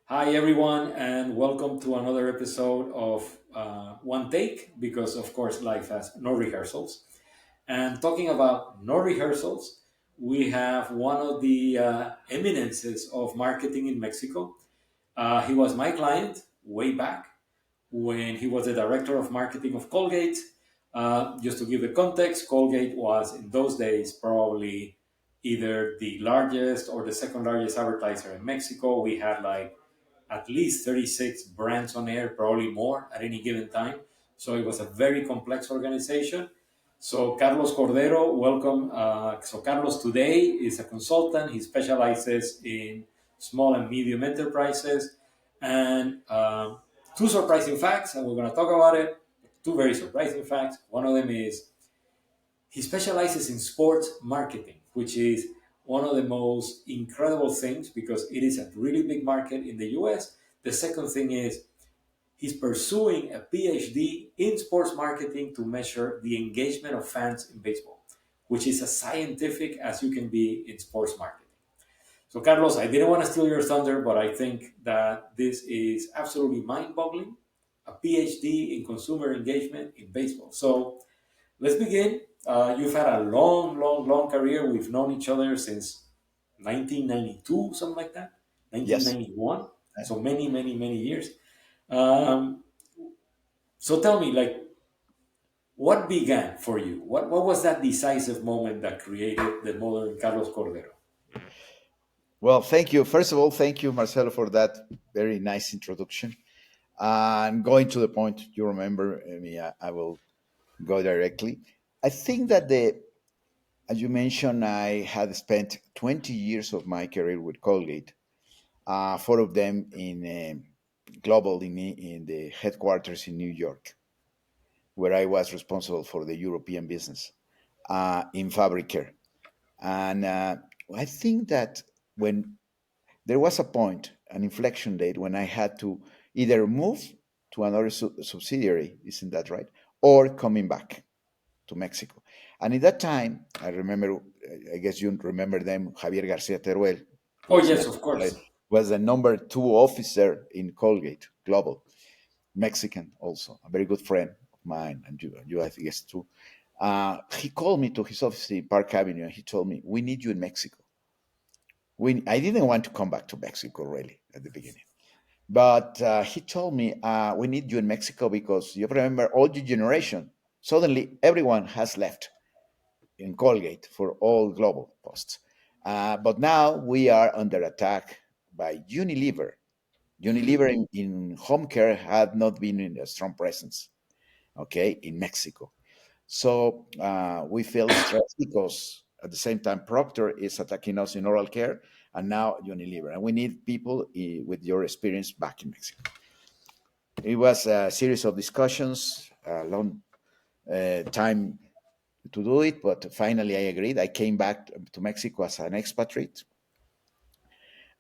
Hi, everyone, and welcome to another episode of One Take, because of course, life has no rehearsals. And talking about no rehearsals, we have one of the eminences of marketing in Mexico. He was my client way back when he was the director of marketing of Colgate. Just to give the context, Colgate was in those days probably either the largest or the second largest advertiser in Mexico. We had like at least 36 brands on air, probably more at any given time. So it was a very complex organization. So Carlos Cordero, welcome. So Carlos today is a consultant. He specializes in small and medium enterprises. And two surprising facts, and we're going to talk about it. Two very surprising facts. One of them is he specializes in sports marketing, which is one of the most incredible things because it is a really big market in the US. The second thing is he's pursuing a PhD in sports marketing to measure the engagement of fans in baseball, which is as scientific as you can be in sports marketing. So, Carlos, I didn't want to steal your thunder, but I think that this is absolutely mind boggling, a PhD in consumer engagement in baseball. So, let's begin. You've had a long, long, long career. We've known each other since 1992, something like that, Yes. 1991. So many, many, many years. Um, so tell me, like, what began for you? What was that decisive moment that created the modern Carlos Cordero? Well, thank you. First of all, thank you, Marcelo, for that very nice introduction. And going to the point, you remember me, I will go directly. I think that as you mentioned, I had spent 20 years of my career with Colgate, four of them in global in the headquarters in New York, where I was responsible for the European business in fabric care. And I think that when there was a point, an inflection date, when I had to either move to another subsidiary, isn't that right? Or coming back to Mexico. And in that time, I remember, I guess you remember them, Javier Garcia Teruel, who Oh, was yes, my of course. was the number two officer in Colgate Global, Mexican also, a very good friend of mine, and you I guess too. He called me to his office in Park Avenue, and he told me, "We need you in Mexico." I didn't want to come back to Mexico really at the beginning, but he told me, "We need you in Mexico because you remember all your generation. Suddenly, everyone has left in Colgate for all global posts, but now we are under attack by Unilever. Unilever in home care had not been in a strong presence, okay, in Mexico. So we feel stressed because at the same time Procter is attacking us in oral care, and now Unilever, and we need people with your experience back in Mexico. It was a series of discussions, a long time to do it, but finally I agreed. I came back to Mexico as an expatriate,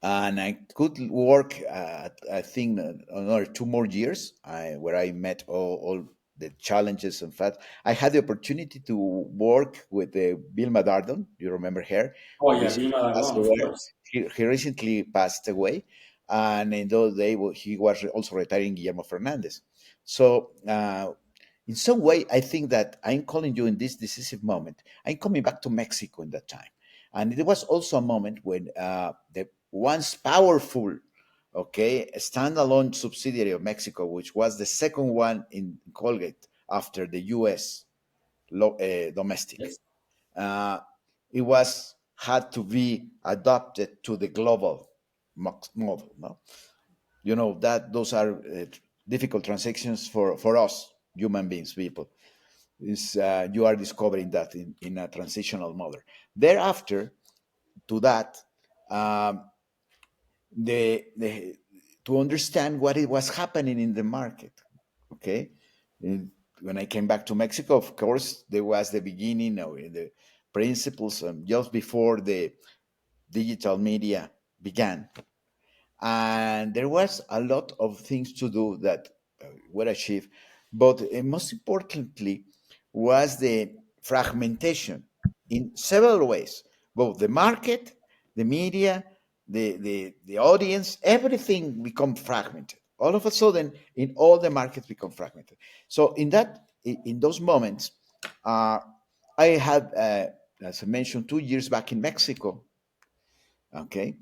and I could work. I think another 2 more years, where I met all the challenges. In fact, I had the opportunity to work with Vilma Dardon. You remember her? Oh, Who yeah, recently Vilma passed Dardon, of away. course. He recently passed away, and in those days he was also retiring Guillermo Fernandez. So. In some way, I think that I'm calling you in this decisive moment. I'm coming back to Mexico in that time. And it was also a moment when the once powerful, okay, standalone subsidiary of Mexico, which was the second one in Colgate after the U.S. Domestic, Yes. uh, it was had to be adopted to the global model. No, you know that those are difficult transactions for us human beings, people. Is You are discovering that in a transitional model. Thereafter, to that. Um, the to understand what it was happening in the market. Okay, And when I came back to Mexico, of course, there was the beginning of the principles just before the digital media began, and there was a lot of things to do that were achieved, but most importantly was the fragmentation in several ways, both the market, the media, the audience, everything become fragmented. All of a sudden, in all the markets become fragmented. So in those moments, uh, I had, as I mentioned, 2 years back in Mexico. Okay,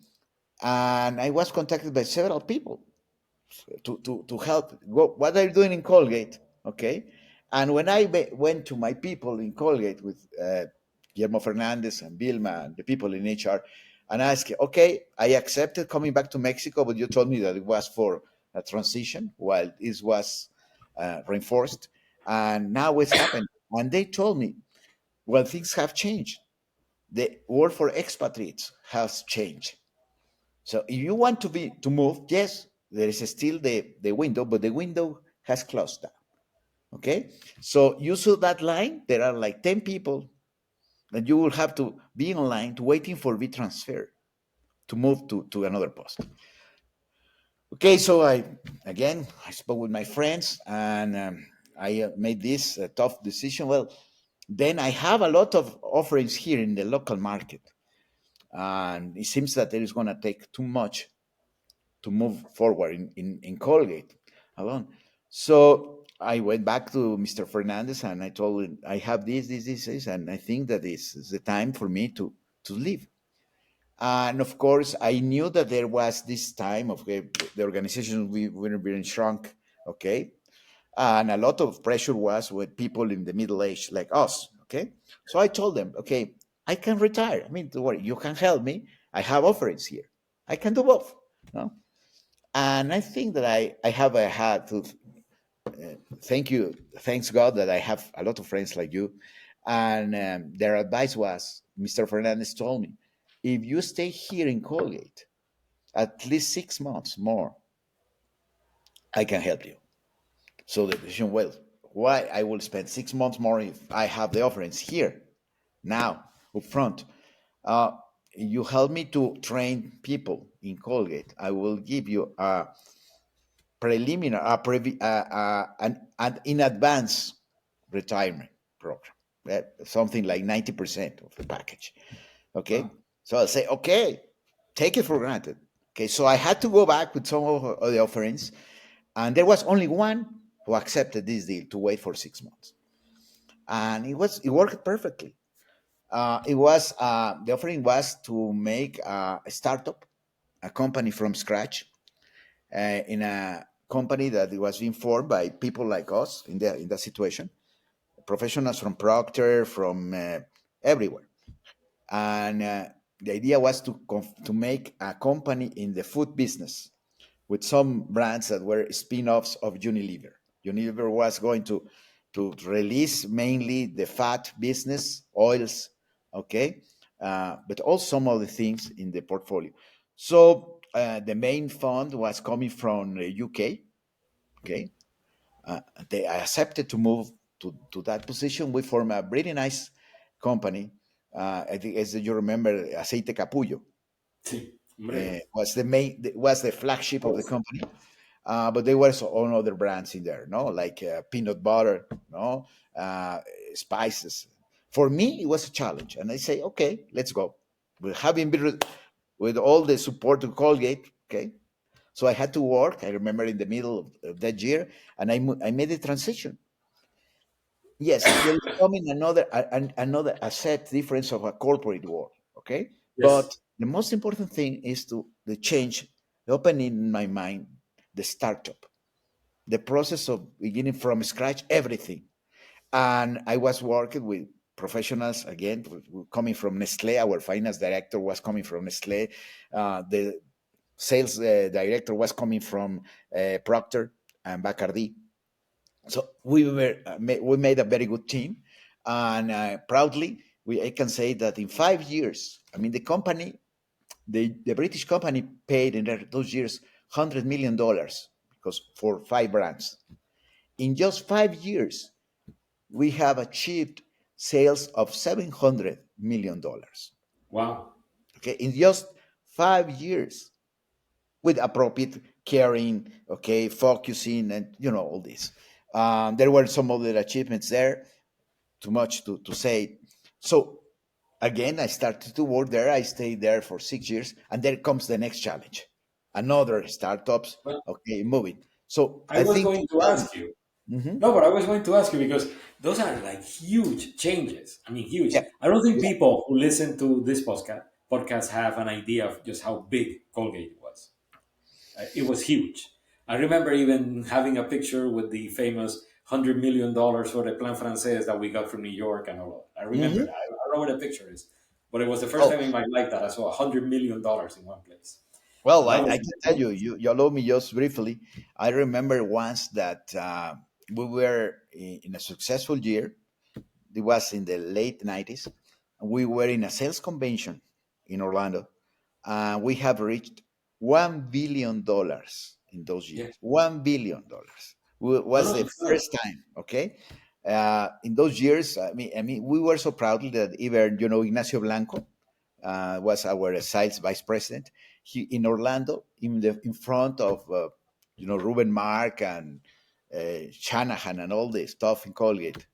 and I was contacted by several people to help. What are you doing in Colgate? Okay. And when I went to my people in Colgate with Guillermo Fernandez and Vilma and the people in HR, and I asked, okay, I accepted coming back to Mexico, but you told me that it was for a transition while this was reinforced. And now it's happened. And they told me, well, things have changed. The world for expatriates has changed. So if you want to move, yes, there is still the window, but the window has closed down. Okay. So you saw that line, there are like 10 people that you will have to be online to waiting for be transferred to move to another post. Okay, so I spoke with my friends and I made this tough decision. Well, then I have a lot of offerings here in the local market, and it seems that it is going to take too much to move forward in Colgate alone. So I went back to Mr. Fernandez and I told him, I have this, and I think that this is the time for me to leave. And of course, I knew that there was this time of the organization we were being shrunk, okay? And a lot of pressure was with people in the middle age like us, okay? So I told them, okay, I can retire. I mean, don't worry, you can help me. I have offerings here. I can do both. No? And I think that I have had to thank you, thanks God that I have a lot of friends like you. And their advice was, Mr. Fernandez told me, if you stay here in Colgate at least 6 months more, I can help you. So the decision, well, why I will spend 6 months more if I have the offerings here now up front. Uh, you help me to train people in Colgate. I will give you a preliminary, an in advance retirement program, something like 90% of the package. Okay. Wow. So I'll say, okay, take it for granted. Okay. So I had to go back with some of the offerings, and there was only one who accepted this deal to wait for 6 months. And it worked perfectly. It was the offering was to make a startup, a company from scratch, in a company that was being formed by people like us in that situation, professionals from Procter, from everywhere, and the idea was to make a company in the food business with some brands that were spin-offs of Unilever. Unilever was going to release mainly the fat business, oils, okay, but also some other things in the portfolio. So the main fund was coming from the UK, okay. Uh, they accepted to move to that position. We formed a pretty nice company. I think, as you remember, Aceite Capullo Sí, hombre. was the flagship of the company. But there were some other brands in there, no, like peanut butter, no, uh, spices. For me, it was a challenge, and I say, okay, let's go. With having been with all the support to Colgate, okay. So I had to work. I remember in the middle of that year, and I made the transition. Yes, there is coming another asset difference of a corporate world. Okay, Yes. but the most important thing is to the change, the opening in my mind, the startup, the process of beginning from scratch, everything. And I was working with professionals again, coming from Nestle. Our finance director was coming from Nestle. The sales director was coming from Procter and Bacardi. So we made a very good team, and proudly I can say that in 5 years, I mean the British company paid in those years $100 million because for 5 brands. In just 5 years, we have achieved sales of $700 million. Wow. Okay, in just 5 years, with appropriate caring, okay, focusing, and all this. There were some other achievements there, too much to say. So Again, I started to work there. I stayed there for 6 years, and there comes the next challenge. Another startups, But okay, moving. So I I was think going to ask you. No, but I was going to ask you because those are like huge changes. I mean, huge. yeah, I don't think yeah. people who listen to this podcast have an idea of just how big Colgate was. It was huge. I remember even having a picture with the famous $100 million for the Plan Francais that we got from New York and all that. I remember hmm that. I don't know where the picture is, but it was the first Well, time in my life that I saw $100 million in one place. well, So that I was can tell you, enormous. you allow me just briefly. I remember once that we were in a successful year. It was in the late 90s. We were in a sales convention in Orlando, and we have reached $1 billion in those Yeah. years. $1 billion No, was no, the it's good. first time. Okay, in those years, I mean, we were so proud that even Ignacio Blanco was our sales vice president. He in Orlando, in front of Ruben Mark and Shanahan and all this stuff in Colgate.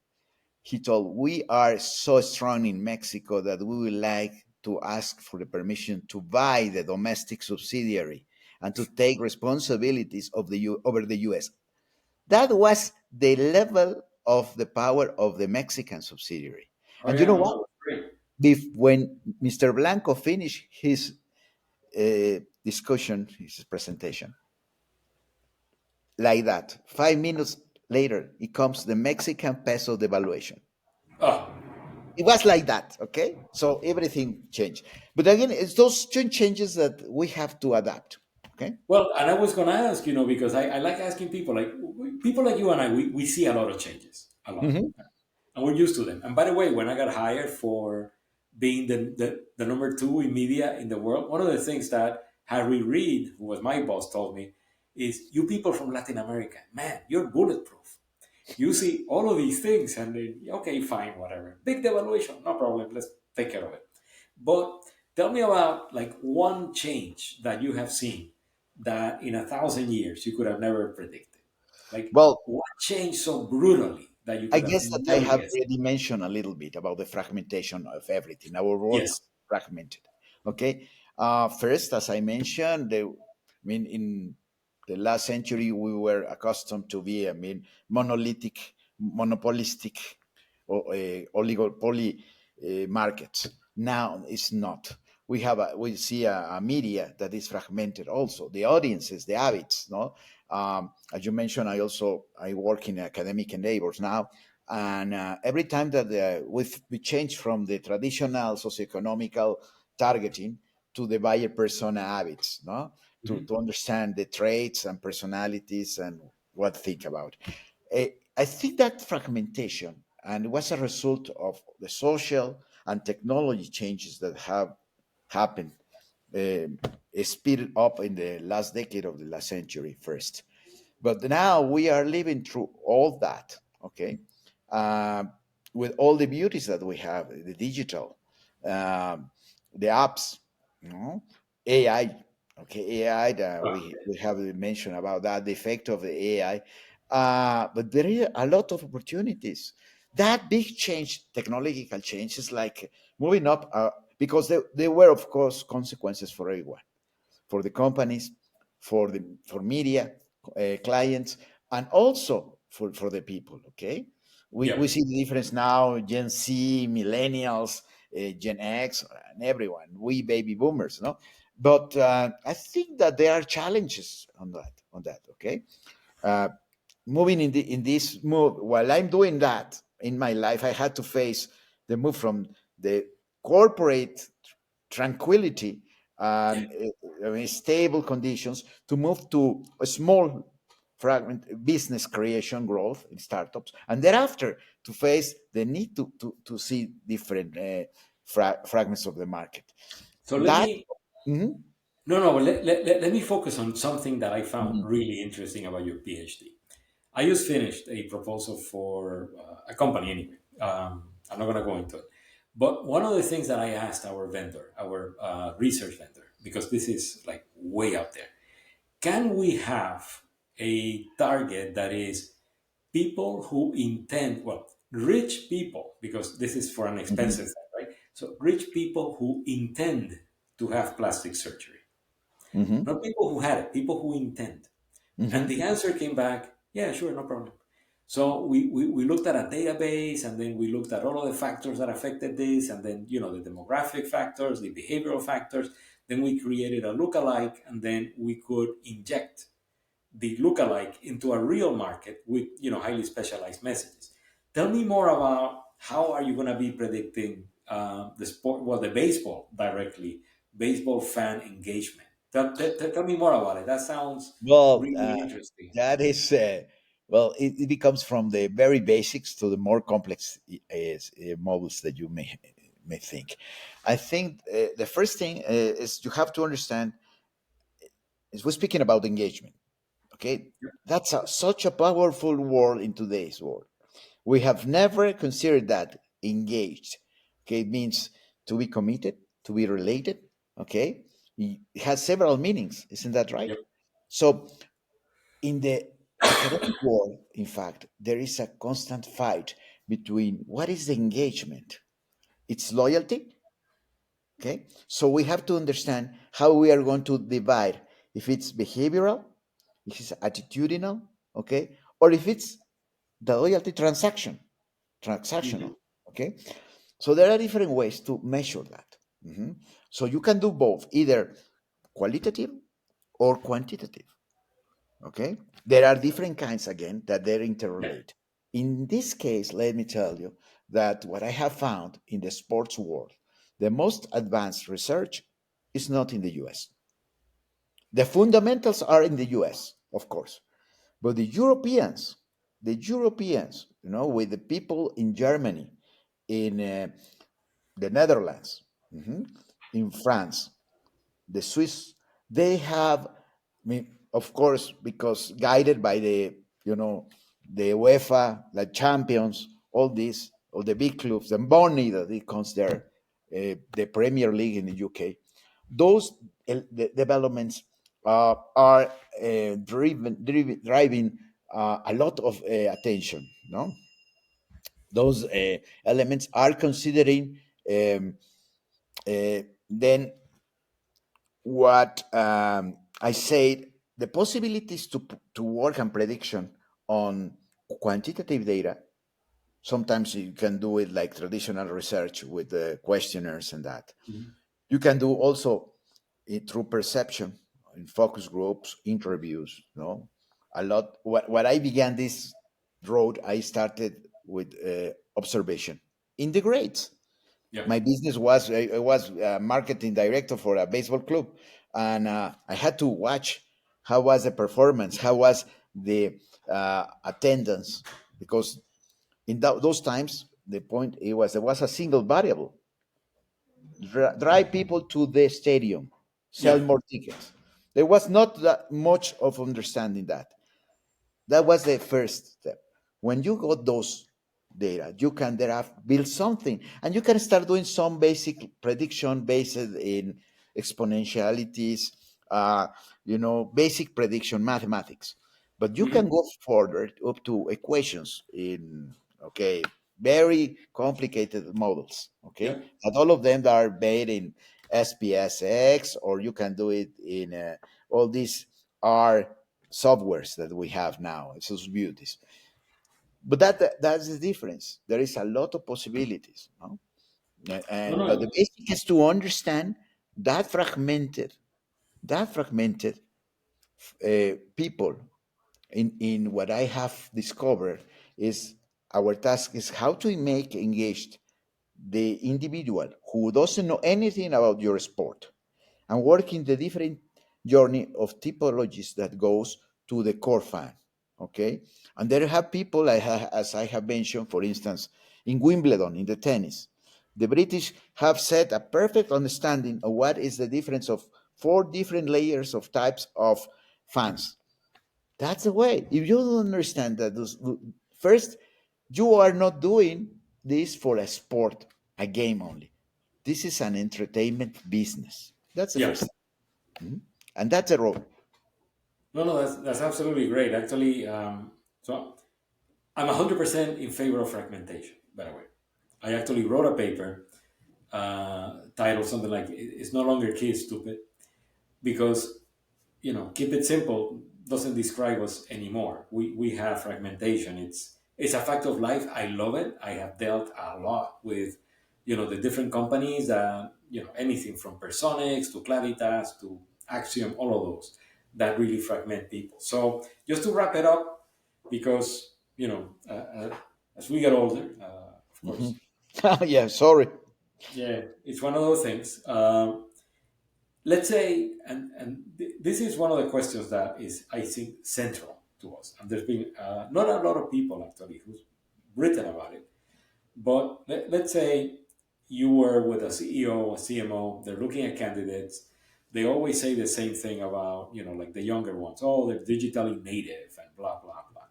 He told, "We are so strong in Mexico that we would like to ask for the permission to buy the domestic subsidiary and to take responsibilities of over the U.S." That was the level of the power of the Mexican subsidiary. Oh And you yeah, know no, what? it was great. When Mr. Blanco finished his discussion, his presentation, like that, 5 minutes later, it comes the Mexican peso devaluation. Oh, It was like that, okay? So everything changed. But again, it's those two changes that we have to adapt, okay? well, and I was going to ask, because I like asking people, like people like you and I, we see a lot of changes, a lot. hmm And we're used to them. And by the way, when I got hired for being the number two in media in the world, one of the things that Harry Reid, who was my boss, told me is, you people from Latin America, man, you're bulletproof. You see all of these things and then, okay, fine, whatever. Big devaluation, no problem, let's take care of it. But tell me about like one change that you have seen that in 1,000 years you could have never predicted. Like Well, what changed so brutally that you I could have guess that I never have guessed? already mentioned a little bit about the fragmentation of everything. Our world is Yes. fragmented. Okay. First, as I mentioned, in the last century, we were accustomed to be, monolithic, monopolistic, or oligopoly markets. Now it's not. We see a media that is fragmented. Also, the audiences, the habits. No, as you mentioned, I work in academic endeavors now, and every time that we change from the traditional socioeconomical targeting to the buyer persona habits, no, to Mhm. understand the traits and personalities and what to think about. I think that fragmentation and was a result of the social and technology changes that have happened, speeded up in the last decade of the last century first. But now we are living through all that, okay, uh, with all the beauties that we have, the digital, um, the apps, you know, AI, okay, AI that we have mentioned about that, the effect of the AI. But there is a lot of opportunities. That big change, technological change, is like moving up because there were, of course, consequences for everyone, for the companies, for media clients, and also for the people. Okay, we Yep. see the difference now. Gen Z, millennials, Gen X, and everyone. We baby boomers, no. But I think that there are challenges on that. Okay, uh, moving in this move while I'm doing that in my life, I had to face the move from the corporate tranquility Yeah. and stable conditions to move to a small fragment business creation growth in startups, and thereafter to face the need to see different fragments of the market. So let That me Mhm, no no let me focus on something that I found mhm, really interesting about your PhD. I just finished a proposal for a company anyway. I'm not going to go into it. But one of the things that I asked our vendor, our research vendor, because this is like way out there, can we have a target that is people who intend, well, rich people, because this is for an mhm, expensive thing, right? So rich people who intend to have plastic surgery, Mm-hmm. not people who had it, people who intend. And Mm-hmm. the answer came back, yeah, sure, no problem. So we looked at a database, and then we looked at all of the factors that affected this, and then, the demographic factors, the behavioral factors. Then we created a lookalike, and then we could inject the lookalike into a real market with, highly specialized messages. Tell me more about how are you going to be predicting the sport, well, the baseball directly, baseball fan engagement. Tell me more about it. That sounds Well, really interesting. that is well. It becomes from the very basics to the more complex models that you may think. I think the first thing is you have to understand is we're speaking about engagement. Okay, that's such a powerful word in today's world. We have never considered that engaged. Okay, it means to be committed, to be related. Okay, it has several meanings, isn't that right? Yep. So in the academic world, in fact, there is a constant fight between what is the engagement? It's loyalty. Okay. So we have to understand how we are going to divide if it's behavioral, if it's attitudinal, okay, or if it's the loyalty transactional. Hmm. Okay. So there are different ways to measure that. Mhm. So you can do both, either qualitative or quantitative. Okay, there are different kinds again that they're interrelate. In this case, let me tell you that what I have found in the sports world, the most advanced research is not in the US. The fundamentals are in the US, of course, but the Europeans, with the people in Germany, in the Netherlands, mhm, in France, the Swiss, they have, I mean, of course, because guided by the UEFA, the champions, all these, all the big clubs, and Burnley that it comes there, the Premier League in the UK, those the developments are driving a lot of attention. No, those elements are considering then what I said, the possibilities to work on prediction on quantitative data. Sometimes you can do it like traditional research with the questionnaires and that. Hmm. You can do also it through perception in focus groups, interviews. A lot. What I began this road, I started with observation in the grades. Yep. My business was I was a marketing director for a baseball club, and I had to watch how was the performance, how was the attendance, because in those times the point it was there was a single variable: drive people to the stadium, sell Yeah. more tickets. There was not that much of understanding that was the first step. When you got those data, you can thereafter build something, and you can start doing some basic prediction based in exponentialities, basic prediction mathematics. But you can Hmm. go further up to equations in, okay, very complicated models. Okay, Yep. and all of them are made in SPSX, or you can do it in all these are softwares that we have now. It's those beauties. But that's the difference. There is a lot of possibilities, no? No, And but the no. basic is to understand that fragmented people. In what I have discovered is our task is how to make engaged the individual who doesn't know anything about your sport, and working the different journey of typologies that goes to the core fan. Okay, and there have people, as I have mentioned, for instance, in Wimbledon in the tennis, the British have set a perfect understanding of what is the difference of four different layers of types of fans. That's the way. If you don't understand that, first, you are not doing this for a sport, a game only. This is an entertainment business. That's the Yeah. first thing. Mhm. And that's a role. No, no, that's absolutely great. Actually, so I'm 100% in favor of fragmentation, by the way. I actually wrote a paper title something like "It's no longer kid stupid," because keep it simple doesn't describe us anymore. We have fragmentation. It's a fact of life. I love it. I have dealt a lot with the different companies that anything from Personix to Clavitas to Axiom, all of those that really fragment people. So just to wrap it up, because as we get older, of Mhm. course, Yeah, sorry. yeah, it's one of those things. Let's say, and this is one of the questions that is, I think, central to us. And there's been not a lot of people actually who's written about it. But let's say you were with a CEO, a CMO, they're looking at candidates. They always say the same thing about, like the younger ones. Oh, they're digitally native and blah, blah, blah.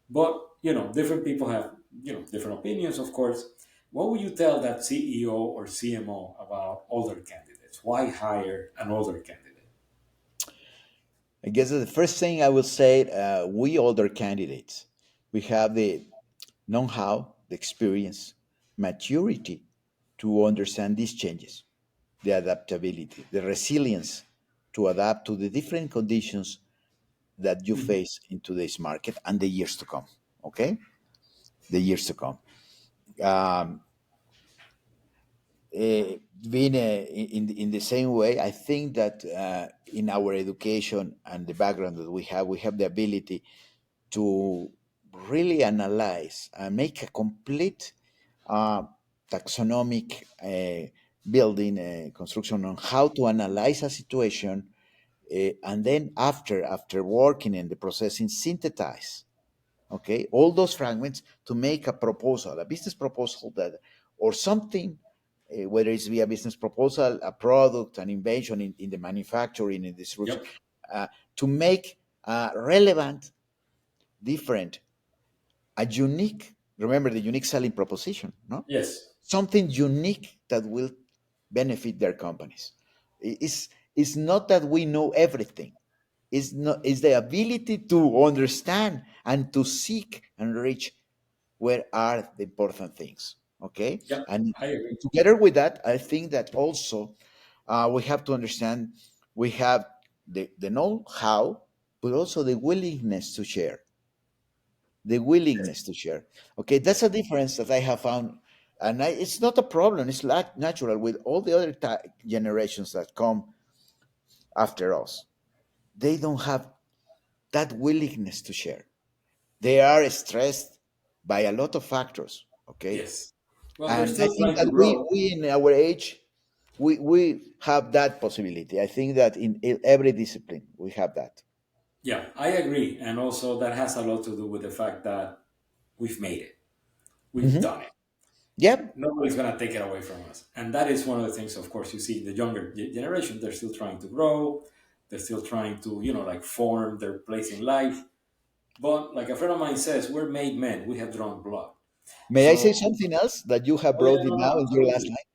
But, different people have, different opinions, of course. What would you tell that CEO or CMO about older candidates? Why hire an older candidate? I guess the first thing I will say, we older candidates, we have the know-how, the experience, maturity to understand these changes, the adaptability, the resilience to adapt to the different conditions that you Mhm. face in today's market and the years to come. Okay, the years to come. Um, Being in the same way, I think that in our education and the background that we have the ability to really analyze and make a complete uh, taxonomic building construction on how to analyze a situation, and then after working in the processing, synthesize, okay, all those fragments to make a proposal, a business proposal, that or something, whether it's via business proposal, a product, an invention in the manufacturing, in distribution, Yep. uh, to make relevant, different, a unique, remember the unique selling proposition, no? Yes. Something unique that will benefit their companies. It's not that we know everything. It's not, it's the ability to understand and to seek and reach where are the important things. Okay. Yep. And I agree. together with that, I think that also we have to understand, we have the know-how, but also the willingness to share, the willingness to share. Okay, that's a difference that I have found, and it's not a problem. It's like natural with all the other generations that come after us. They don't have that willingness to share. They are stressed by a lot of factors. Okay, Yes. Well, they're and I still think trying to that grow. we in our age, we have that possibility. I think that in every discipline we have that. Yeah, I agree. And also, that has a lot to do with the fact that we've made it, we've Hmm. done it. Yep. Nobody's going to take it away from us. And that is one of the things, of course, you see the younger generation, they're still trying to grow. They're still trying to, like form their place in life. But like a friend of mine says, we're made men. We have drawn blood. May I say So, something else that you have oh yeah, brought in no, now no, in your last absolutely. line?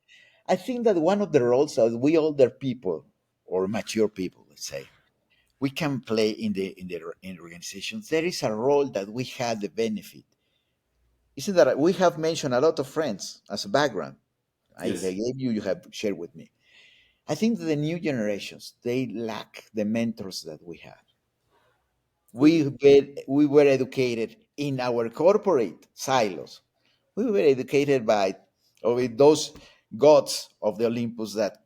I think that one of the roles that we older people or mature people, let's say, we can play in organizations. There is a role that we had the benefit. Isn't that we have mentioned a lot of friends as a background? I Yes. gave you, you have shared with me. I think that the new generations they lack the mentors that we had. Could be. We were educated in our corporate silos. We were educated by with those gods of the Olympus that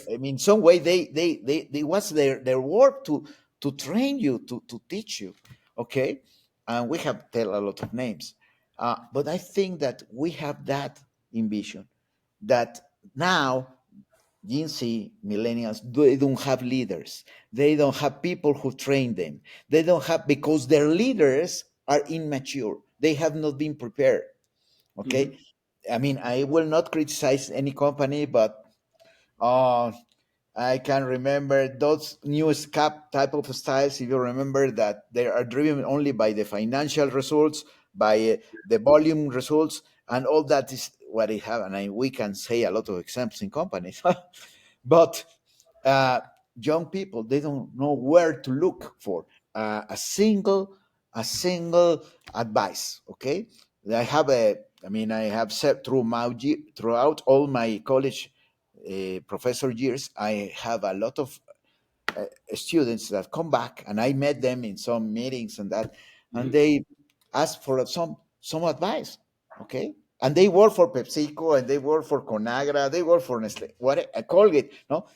I mean, some way they was their work to train you, to teach you. Okay, and we have tell a lot of names, but I think that we have that ambition that now Gen Z millennials, they don't have leaders. They don't have people who train them. They don't have, because their leaders are immature. They have not been prepared. Okay. Hmm. I mean, I will not criticize any company, but uh, I can remember those new SCAP type of styles. If you remember that they are driven only by the financial results, by the volume results, and all that is what they have. And we can say a lot of examples in companies. But uh, young people, they don't know where to look for a single advice. Okay, I have I mean, I have said throughout all my college professor years, I have a lot of students that come back, and I met them in some meetings and that, and Mhm. they ask for some advice, okay? And they work for PepsiCo, and they work for Conagra, they work for Nestle, what a Colgate, no?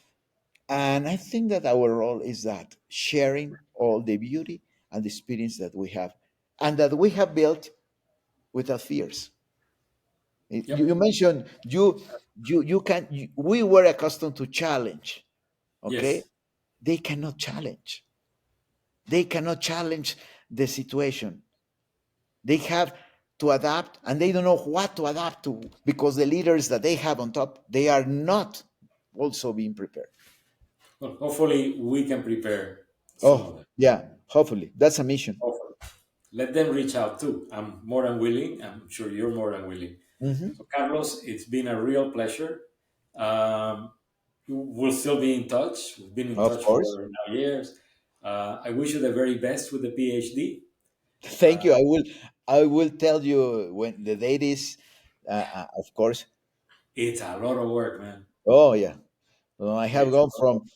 And I think that our role is that sharing all the beauty and the experience that we have, and that we have built without fears. You Yep. mentioned you can we were accustomed to challenge, okay? Yes. They cannot challenge. They cannot challenge the situation. They have to adapt, and they don't know what to adapt to because the leaders that they have on top, they are not also being prepared. Well, hopefully we can prepare some of Oh, them. yeah, hopefully. That's a mission. Hopefully. Let them reach out too. I'm more than willing. I'm sure you're more than willing. Hmm. So, Carlos, it's been a real pleasure. Um, we'll still be in touch. We've been in Of touch course. for now years. I wish you the very best with the PhD. Thank you. I will tell you when the date is, of course. It's a lot of work, man. Oh, yeah. Well, I have It's gone a lot of from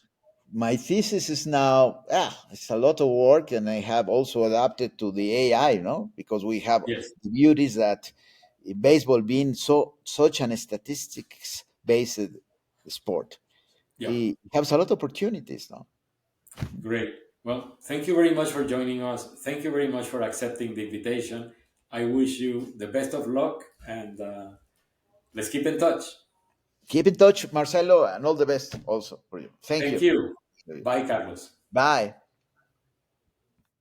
my thesis is now, it's a lot of work, and I have also adapted to the AI, because we have yes, the beauties that baseball being such an statistics based sport, yeah, it has a lot of opportunities now. great. Well, thank you very much for joining us. Thank you very much for accepting the invitation. I wish you the best of luck, and let's keep in touch. Keep in touch, Marcelo, and all the best also for you. Thank Thank you. you. Bye, Carlos. Bye.